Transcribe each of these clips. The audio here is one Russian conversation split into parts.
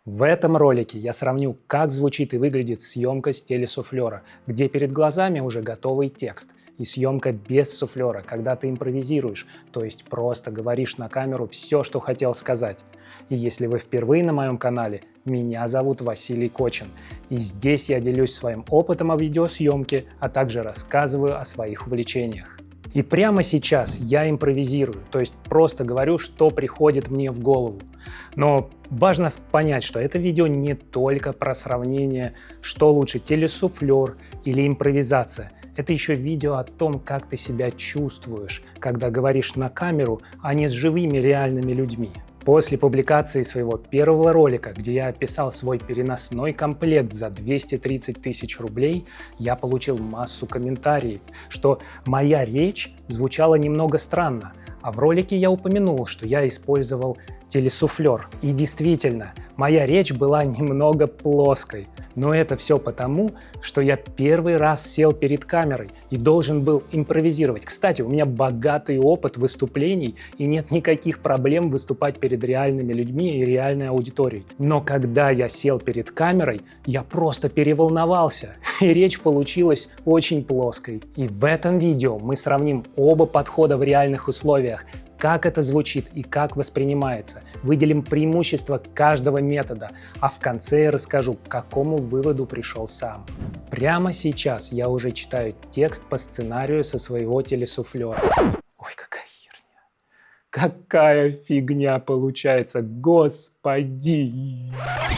В этом ролике я сравню, как звучит и выглядит съемка с телесуфлера, где перед глазами уже готовый текст, и съемка без суфлера, когда ты импровизируешь, то есть просто говоришь на камеру все, что хотел сказать. И если вы впервые на моем канале, меня зовут Василий Кочин, и здесь я делюсь своим опытом о видеосъемке, а также рассказываю о своих увлечениях. И прямо сейчас я импровизирую, то есть просто говорю, что приходит мне в голову. Но важно понять, что это видео не только про сравнение, что лучше, телесуфлер или импровизация. Это еще видео о том, как ты себя чувствуешь, когда говоришь на камеру, а не с живыми реальными людьми. После публикации своего первого ролика, где я описал свой переносной комплект за 230 тысяч рублей, я получил массу комментариев, что моя речь звучала немного странно, а в ролике я упомянул, что я использовал телесуфлер. И действительно, моя речь была немного плоской. Но это все потому, что я первый раз сел перед камерой и должен был импровизировать. Кстати, у меня богатый опыт выступлений и нет никаких проблем выступать перед реальными людьми и реальной аудиторией. Но когда я сел перед камерой, я просто переволновался, и речь получилась очень плоской. И в этом видео мы сравним оба подхода в реальных условиях, как это звучит и как воспринимается. Выделим преимущества каждого метода, а в конце я расскажу, к какому выводу пришел сам. Прямо сейчас я уже читаю текст по сценарию со своего телесуфлера. Ой, какая херня. Какая фигня получается, господи!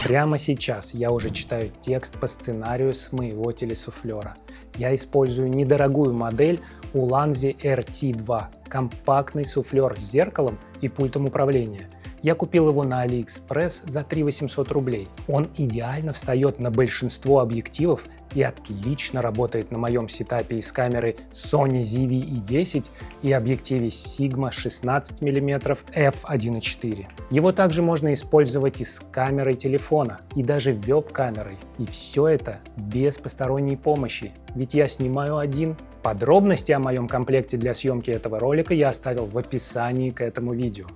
Прямо сейчас я уже читаю текст по сценарию с моего телесуфлера. Я использую недорогую модель Ulanzi RT2, компактный суфлер с зеркалом и пультом управления. Я купил его на AliExpress за 3800 рублей. Он идеально встает на большинство объективов и отлично работает на моем сетапе из камеры Sony ZV-E10 и объективе Sigma 16 мм f1.4. Его также можно использовать и с камерой телефона, и даже веб-камерой. И все это без посторонней помощи, ведь я снимаю один. Подробности о моем комплекте для съемки этого ролика я оставил в описании к этому видео.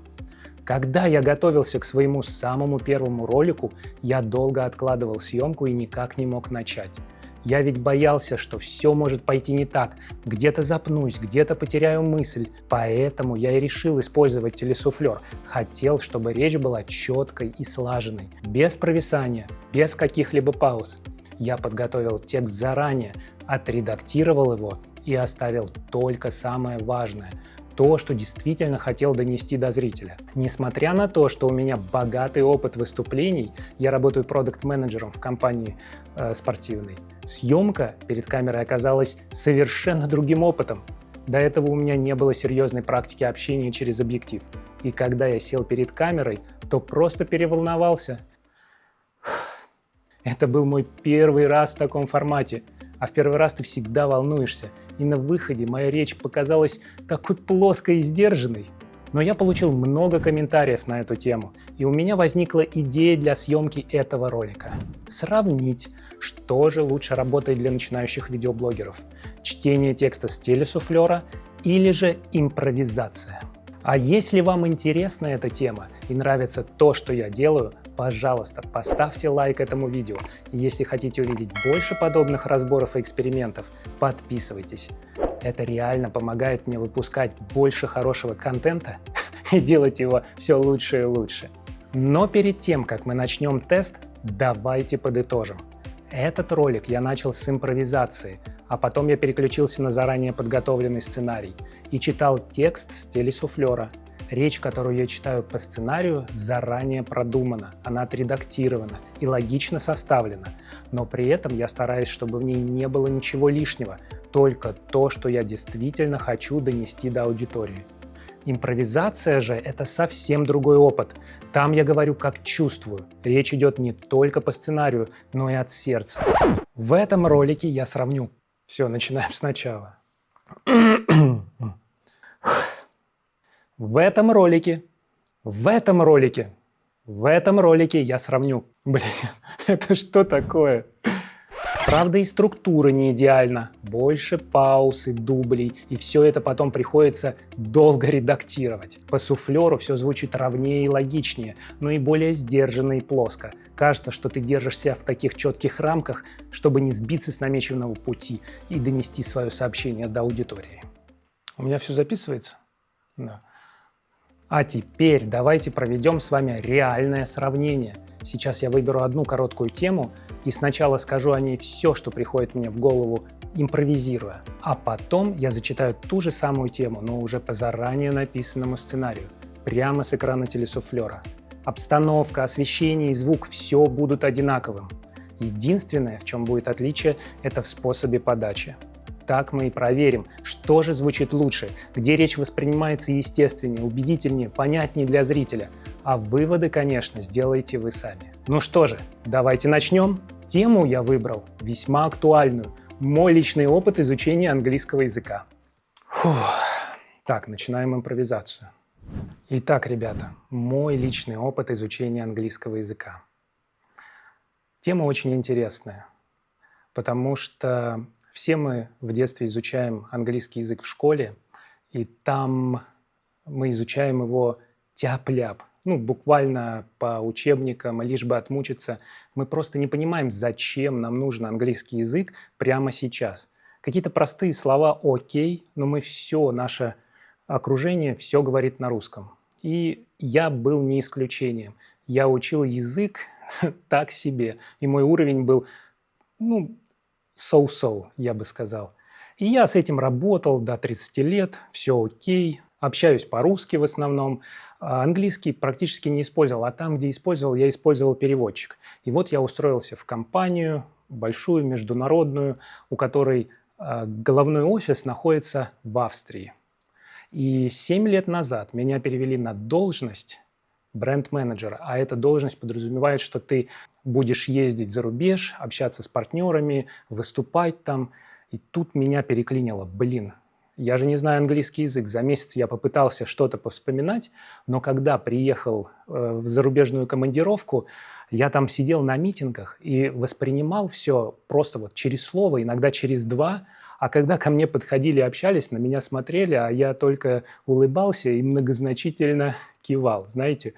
Когда я готовился к своему самому первому ролику, я долго откладывал съемку и никак не мог начать. Я ведь боялся, что все может пойти не так, где-то запнусь, где-то потеряю мысль, поэтому я и решил использовать телесуфлер. Хотел, чтобы речь была четкой и слаженной, без провисания, без каких-либо пауз. Я подготовил текст заранее, отредактировал его и оставил только самое важное – то, что действительно хотел донести до зрителя. Несмотря на то, что у меня богатый опыт выступлений, я работаю продакт-менеджером в компании спортивной, съемка перед камерой оказалась совершенно другим опытом. До этого у меня не было серьезной практики общения через объектив. И когда я сел перед камерой, то просто переволновался. Это был мой первый раз в таком формате. А в первый раз ты всегда волнуешься. И на выходе моя речь показалась такой плоской и сдержанной. Но я получил много комментариев на эту тему, и у меня возникла идея для съемки этого ролика. Сравнить, что же лучше работает для начинающих видеоблогеров. Чтение текста с телесуфлера или же импровизация. А если вам интересна эта тема и нравится то, что я делаю, пожалуйста, поставьте лайк этому видео. И если хотите увидеть больше подобных разборов и экспериментов, подписывайтесь. Это реально помогает мне выпускать больше хорошего контента и делать его все лучше и лучше. Но перед тем, как мы начнем тест, давайте подытожим. Этот ролик я начал с импровизации, а потом я переключился на заранее подготовленный сценарий и читал текст с телесуфлера. Речь, которую я читаю по сценарию, заранее продумана, она отредактирована и логично составлена, но при этом я стараюсь, чтобы в ней не было ничего лишнего, только то, что я действительно хочу донести до аудитории. Импровизация же – это совсем другой опыт. Там я говорю, как чувствую. Речь идет не только по сценарию, но и от сердца. В этом ролике я сравню. Все, начинаем сначала. В этом ролике я сравню. Блин, это что такое? Правда, и структура не идеальна. Больше пауз и дублей, и все это потом приходится долго редактировать. По суфлеру все звучит ровнее и логичнее, но и более сдержанно и плоско. Кажется, что ты держишься в таких четких рамках, чтобы не сбиться с намеченного пути и донести свое сообщение до аудитории. У меня все записывается? Да. А теперь давайте проведем с вами реальное сравнение. Сейчас я выберу одну короткую тему и сначала скажу о ней все, что приходит мне в голову, импровизируя. А потом я зачитаю ту же самую тему, но уже по заранее написанному сценарию, прямо с экрана телесуфлера. Обстановка, освещение и звук – все будут одинаковым. Единственное, в чем будет отличие, это в способе подачи. Так мы и проверим, что же звучит лучше, где речь воспринимается естественнее, убедительнее, понятнее для зрителя. А выводы, конечно, сделаете вы сами. Ну что же, давайте начнем. Тему я выбрал весьма актуальную. Мой личный опыт изучения английского языка. Так, начинаем импровизацию. Итак, ребята, мой личный опыт изучения английского языка. Тема очень интересная, потому что все мы в детстве изучаем английский язык в школе, и там мы изучаем его тяп-ляп. Буквально по учебникам, лишь бы отмучиться. Мы просто не понимаем, зачем нам нужен английский язык прямо сейчас. Какие-то простые слова окей, но наше окружение все говорит на русском. И я был не исключением. Я учил язык так себе, и мой уровень был, so-so, я бы сказал. И я с этим работал до 30 лет, все окей, общаюсь по-русски в основном, английский практически не использовал, а там, где использовал, я использовал переводчик. И вот я устроился в компанию, большую, международную, у которой головной офис находится в Австрии. И 7 лет назад меня перевели на должность бренд-менеджера, а эта должность подразумевает, что ты будешь ездить за рубеж, общаться с партнерами, выступать там. И тут меня переклинило. Я же не знаю английский язык. За месяц я попытался что-то повспоминать, но когда приехал в зарубежную командировку, я там сидел на митингах и воспринимал все просто вот через слово, иногда через два. А когда ко мне подходили, общались, на меня смотрели, а я только улыбался и многозначительно кивал. Знаете,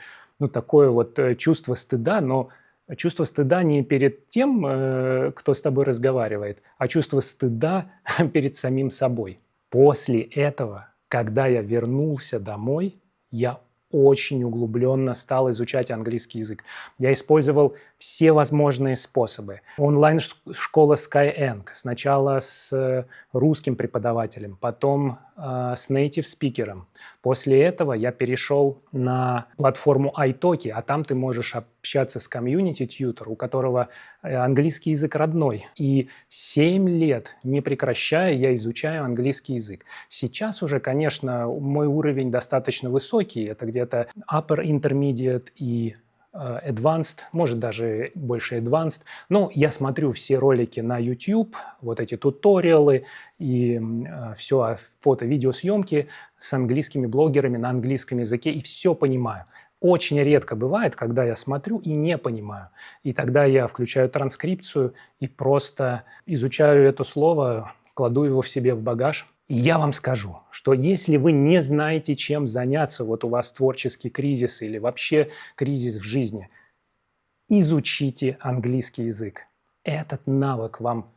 такое вот чувство стыда, но чувство стыда не перед тем, кто с тобой разговаривает, а чувство стыда перед самим собой. После этого, когда я вернулся домой, я очень углубленно стал изучать английский язык. Я использовал все возможные способы. Онлайн-школа Skyeng. Сначала с русским преподавателем, потом с native спикером. После этого я перешел на платформу iTalki, а там ты можешь общаться с комьюнити-тьютор, у которого английский язык родной. И 7 лет, не прекращая, я изучаю английский язык. Сейчас уже, конечно, мой уровень достаточно высокий. Это где-то upper intermediate и advanced, может даже больше advanced. Но я смотрю все ролики на YouTube, вот эти туториалы и все фото-видеосъемки с английскими блогерами на английском языке и все понимаю. Очень редко бывает, когда я смотрю и не понимаю. И тогда я включаю транскрипцию и просто изучаю это слово, кладу его в себе в багаж. И я вам скажу, что если вы не знаете, чем заняться, вот у вас творческий кризис или вообще кризис в жизни, изучите английский язык. Этот навык вам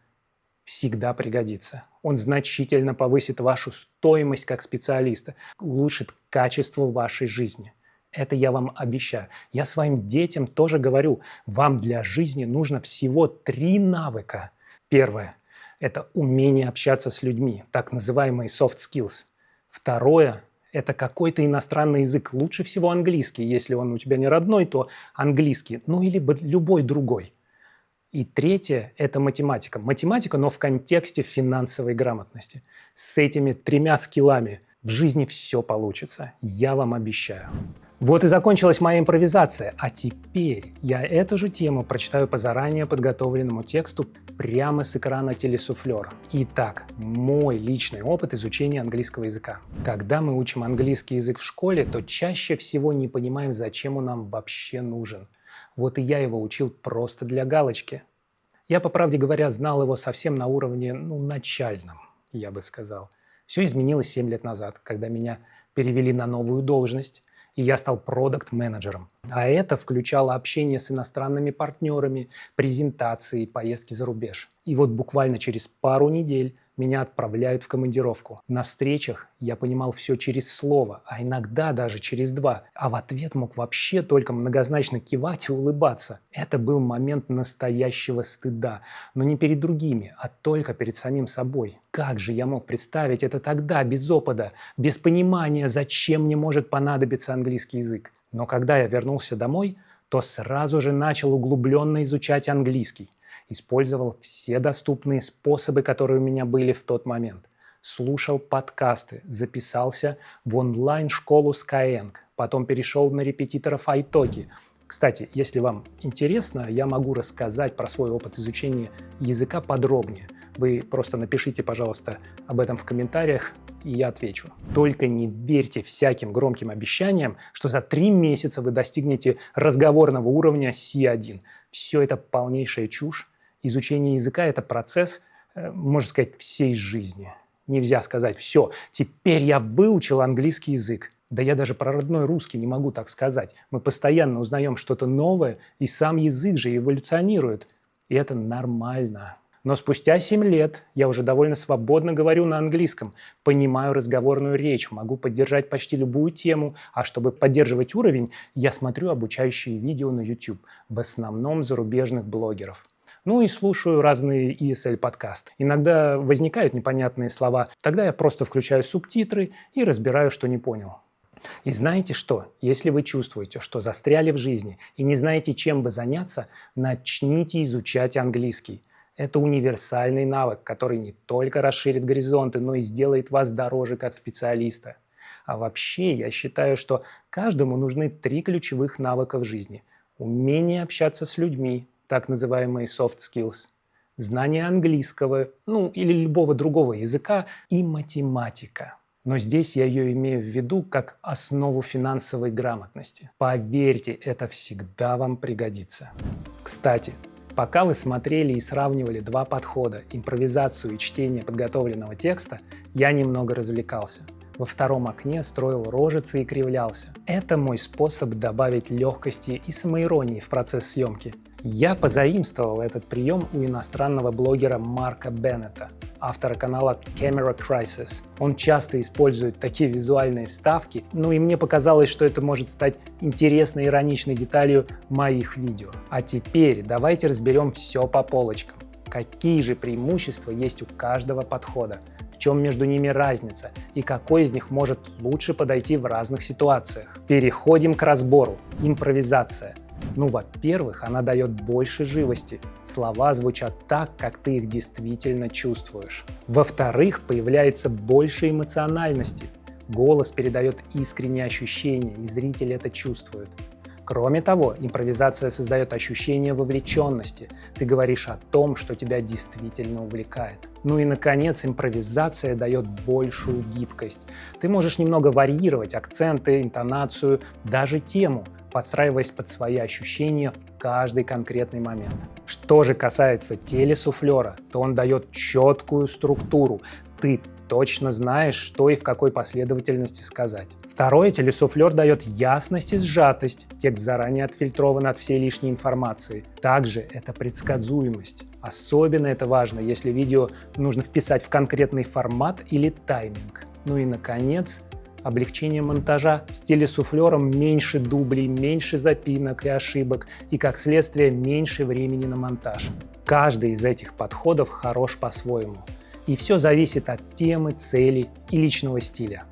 всегда пригодится. Он значительно повысит вашу стоимость как специалиста, улучшит качество вашей жизни. Это я вам обещаю. Я своим детям тоже говорю, вам для жизни нужно всего 3 навыка. Первое – это умение общаться с людьми, так называемые soft skills. Второе – это какой-то иностранный язык, лучше всего английский. Если он у тебя не родной, то английский, или любой другой. И третье – это математика. Математика, но в контексте финансовой грамотности. С этими 3 скиллами в жизни все получится. Я вам обещаю. Вот и закончилась моя импровизация. А теперь я эту же тему прочитаю по заранее подготовленному тексту прямо с экрана телесуфлера. Итак, мой личный опыт изучения английского языка. Когда мы учим английский язык в школе, то чаще всего не понимаем, зачем он нам вообще нужен. Вот и я его учил просто для галочки. Я, по правде говоря, знал его совсем на уровне, начальном, я бы сказал. Все изменилось 7 лет назад, когда меня перевели на новую должность, и я стал продакт-менеджером. А это включало общение с иностранными партнерами, презентации, поездки за рубеж. И вот буквально через пару недель меня отправляют в командировку. На встречах я понимал все через слово, а иногда даже через два. А в ответ мог вообще только многозначно кивать и улыбаться. Это был момент настоящего стыда. Но не перед другими, а только перед самим собой. Как же я мог представить это тогда, без опыта, без понимания, зачем мне может понадобиться английский язык? Но когда я вернулся домой, то сразу же начал углубленно изучать английский. Использовал все доступные способы, которые у меня были в тот момент. Слушал подкасты, записался в онлайн-школу Skyeng, потом перешел на репетиторов iTalki. Кстати, если вам интересно, я могу рассказать про свой опыт изучения языка подробнее. Вы просто напишите, пожалуйста, об этом в комментариях, и я отвечу. Только не верьте всяким громким обещаниям, что за 3 месяца вы достигнете разговорного уровня C1. Все это полнейшая чушь. Изучение языка – это процесс, можно сказать, всей жизни. Нельзя сказать: все, теперь я выучил английский язык. Да я даже про родной русский не могу так сказать. Мы постоянно узнаем что-то новое, и сам язык же эволюционирует. И это нормально. Но спустя 7 лет я уже довольно свободно говорю на английском, понимаю разговорную речь, могу поддержать почти любую тему, а чтобы поддерживать уровень, я смотрю обучающие видео на YouTube, в основном зарубежных блогеров. И слушаю разные ESL-подкасты. Иногда возникают непонятные слова, тогда я просто включаю субтитры и разбираю, что не понял. И знаете что? Если вы чувствуете, что застряли в жизни и не знаете, чем бы заняться, начните изучать английский. Это универсальный навык, который не только расширит горизонты, но и сделает вас дороже как специалиста. А вообще, я считаю, что каждому нужны 3 ключевых навыка в жизни. Умение общаться с людьми, так называемые soft skills, знание английского, или любого другого языка, и математика. Но здесь я ее имею в виду как основу финансовой грамотности. Поверьте, это всегда вам пригодится. Кстати, пока вы смотрели и сравнивали 2 подхода – импровизацию и чтение подготовленного текста, я немного развлекался. Во втором окне строил рожицы и кривлялся. Это мой способ добавить легкости и самоиронии в процесс съемки. Я позаимствовал этот прием у иностранного блогера Марка Беннета, автора канала Camera Crisis. Он часто использует такие визуальные вставки, и мне показалось, что это может стать интересной ироничной деталью моих видео. А теперь давайте разберем все по полочкам. Какие же преимущества есть у каждого подхода? В чем между ними разница? И какой из них может лучше подойти в разных ситуациях? Переходим к разбору. Импровизация. Во-первых, она дает больше живости. Слова звучат так, как ты их действительно чувствуешь. Во-вторых, появляется больше эмоциональности. Голос передает искренние ощущения, и зритель это чувствует. Кроме того, импровизация создает ощущение вовлеченности. Ты говоришь о том, что тебя действительно увлекает. И, наконец, импровизация дает большую гибкость. Ты можешь немного варьировать акценты, интонацию, даже тему, подстраиваясь под свои ощущения в каждый конкретный момент. Что же касается телесуфлера, то он дает четкую структуру. Ты точно знаешь, что и в какой последовательности сказать. Второе, телесуфлер дает ясность и сжатость. Текст заранее отфильтрован от всей лишней информации. Также это предсказуемость. Особенно это важно, если видео нужно вписать в конкретный формат или тайминг. И, наконец, облегчение монтажа. С телесуфлером меньше дублей, меньше запинок и ошибок, и, как следствие, меньше времени на монтаж. Каждый из этих подходов хорош по-своему. И все зависит от темы, цели и личного стиля.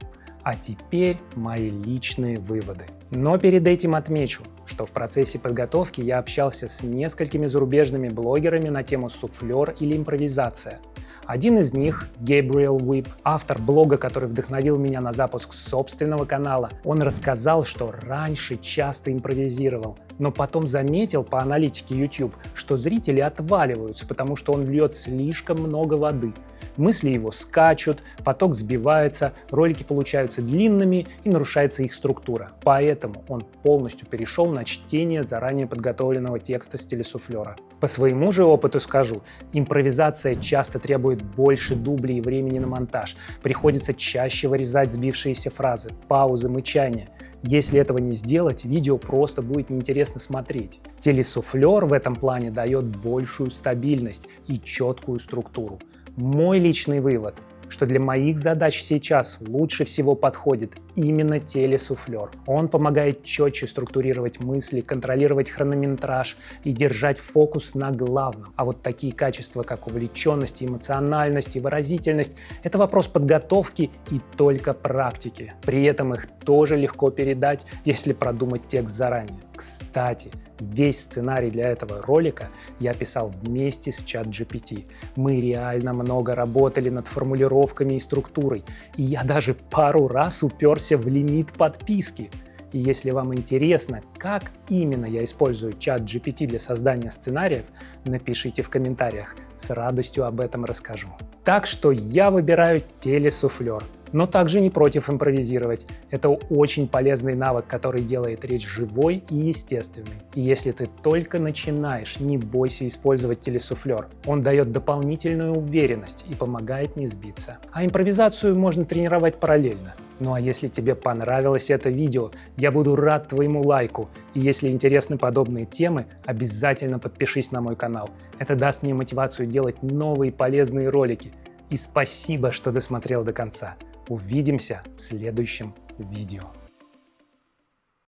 А теперь мои личные выводы. Но перед этим отмечу, что в процессе подготовки я общался с несколькими зарубежными блогерами на тему суфлер или импровизация. Один из них, Gabriel Whip, автор блога, который вдохновил меня на запуск собственного канала, он рассказал, что раньше часто импровизировал, но потом заметил по аналитике YouTube, что зрители отваливаются, потому что он льет слишком много воды. Мысли его скачут, поток сбивается, ролики получаются длинными и нарушается их структура. Поэтому он полностью перешел на чтение заранее подготовленного текста с телесуфлера. По своему же опыту скажу, импровизация часто требует больше дублей и времени на монтаж. Приходится чаще вырезать сбившиеся фразы, паузы, мычания. Если этого не сделать, видео просто будет неинтересно смотреть. Телесуфлер в этом плане дает большую стабильность и четкую структуру. Мой личный вывод, что для моих задач сейчас лучше всего подходит именно телесуфлер. Он помогает четче структурировать мысли, контролировать хронометраж и держать фокус на главном. А вот такие качества, как увлеченность, эмоциональность и выразительность – это вопрос подготовки и только практики. При этом их тоже легко передать, если продумать текст заранее. Кстати, весь сценарий для этого ролика я писал вместе с ChatGPT. Мы реально много работали над формулировками и структурой, и я даже пару раз уперся в лимит подписки. И если вам интересно, как именно я использую ChatGPT для создания сценариев, напишите в комментариях, с радостью об этом расскажу. Так что я выбираю телесуфлер, но также не против импровизировать. Это очень полезный навык, который делает речь живой и естественной. И если ты только начинаешь, не бойся использовать телесуфлер. Он дает дополнительную уверенность и помогает не сбиться. А импровизацию можно тренировать параллельно. Ну а если тебе понравилось это видео, я буду рад твоему лайку. И если интересны подобные темы, обязательно подпишись на мой канал. Это даст мне мотивацию делать новые полезные ролики. И спасибо, что досмотрел до конца. Увидимся в следующем видео.